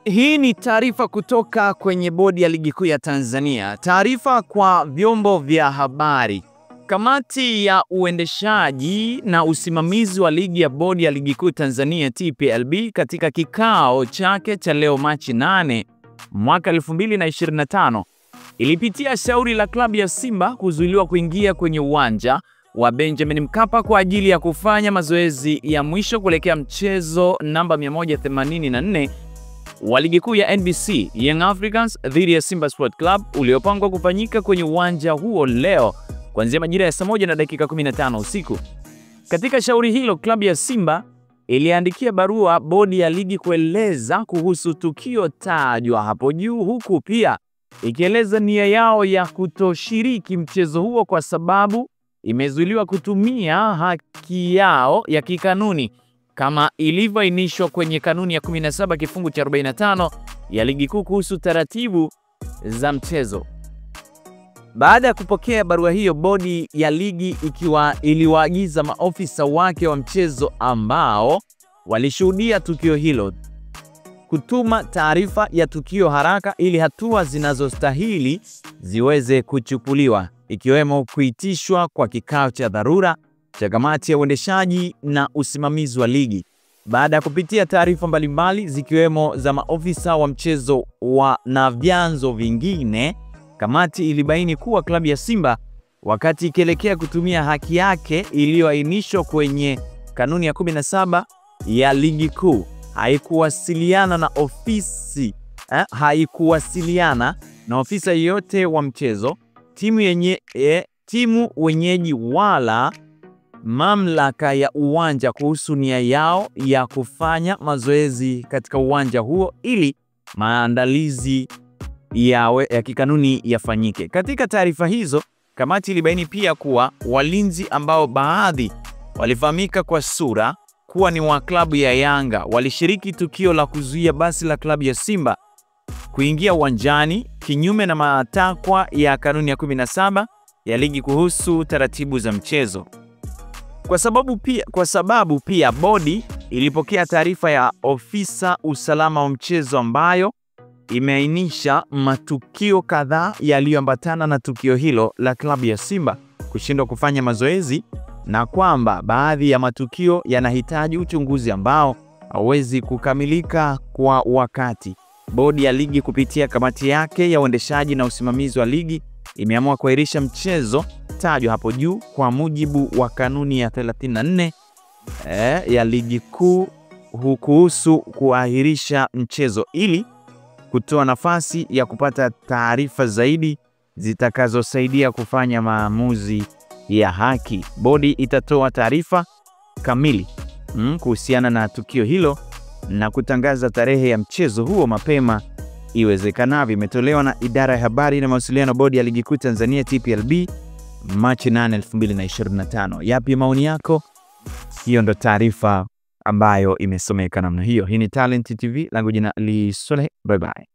Hii ni taarifa kutoka kwenye Bodi ya Ligi Kuu ya Tanzania. Taarifa kwa vyombo vya habari. Kamati ya uendeshaji na usimamizi wa ligi ya Bodi ya Ligi Kuu Tanzania TPLB katika kikao chake cha leo Machi 8 mwaka 2025 ilipitia shauri la klabu ya Simba kuzuiliwa kuingia kwenye uwanja wa Benjamin Mkapa kwa ajili ya kufanya mazoezi ya mwisho kuelekea mchezo namba 184 wa ligi kuu ya NBC Young Africans dhidi ya Simba Sport Club uliopangwa kufanyika kwenye uwanja huo leo kuanzia majira ya saa 1:15 usiku. Katika shauri hilo, klabu ya Simba iliandikia barua bodi ya ligi kueleza kuhusu tukio tajwa hapo juu, huku pia ikieleza nia yao ya kutoshiriki mchezo huo kwa sababu imezuiliwa kutumia haki yao ya kikanuni kama ilivyoainishwa kwenye kanuni ya 17 kifungu cha 45 ya ligi kuu kuhusu taratibu za mchezo. Baada ya kupokea barua hiyo, bodi ya ligi iliwaagiza maofisa wake wa mchezo ambao walishuhudia tukio hilo kutuma taarifa ya tukio haraka ili hatua zinazostahili ziweze kuchukuliwa, ikiwemo kuitishwa kwa kikao cha dharura cha kamati ya uendeshaji na usimamizi wa ligi. Baada ya kupitia taarifa mbalimbali zikiwemo za maofisa wa mchezo na vyanzo vingine, kamati ilibaini kuwa klabu ya Simba, wakati ikielekea kutumia haki yake iliyoainishwa kwenye kanuni ya 17 ya ligi kuu, haikuwasiliana na ofisa yeyote wa mchezo, timu wenyeji wala mamlaka ya uwanja kuhusu nia yao ya kufanya mazoezi katika uwanja huo ili maandalizi ya kikanuni yafanyike. Katika taarifa hizo, kamati ilibaini pia kuwa walinzi ambao baadhi walifahamika kwa sura kuwa ni wa klabu ya Yanga walishiriki tukio la kuzuia basi la klabu ya Simba kuingia uwanjani kinyume na matakwa ya kanuni ya 17 ya ligi kuhusu taratibu za mchezo. Kwa sababu pia bodi ilipokea taarifa ya ofisa usalama wa mchezo ambayo imeainisha matukio kadhaa yaliyoambatana na tukio hilo la klabu ya Simba kushindwa kufanya mazoezi na kwamba baadhi ya matukio yanahitaji uchunguzi ambao hauwezi kukamilika kwa wakati. Bodi ya ligi kupitia kamati yake ya uendeshaji na usimamizi wa ligi imeamua kuahirisha mchezo tajwa hapo juu kwa mujibu wa kanuni ya 34 ya ligi kuu kuhusu kuahirisha mchezo ili kutoa nafasi ya kupata taarifa zaidi zitakazosaidia kufanya maamuzi ya haki. Bodi itatoa taarifa kamili kuhusiana na tukio hilo na kutangaza tarehe ya mchezo huo mapema iwezekanavyo. Imetolewa na Idara ya Habari na Mawasiliano, Bodi ya Ligi Kuu Tanzania TPLB, Machi 8, 2025. Yapi maoni yako? Hiyo ndo taarifa ambayo imesomeka namna hiyo. Hii ni Talent TV, langu jina Li Soleh. Bye bye.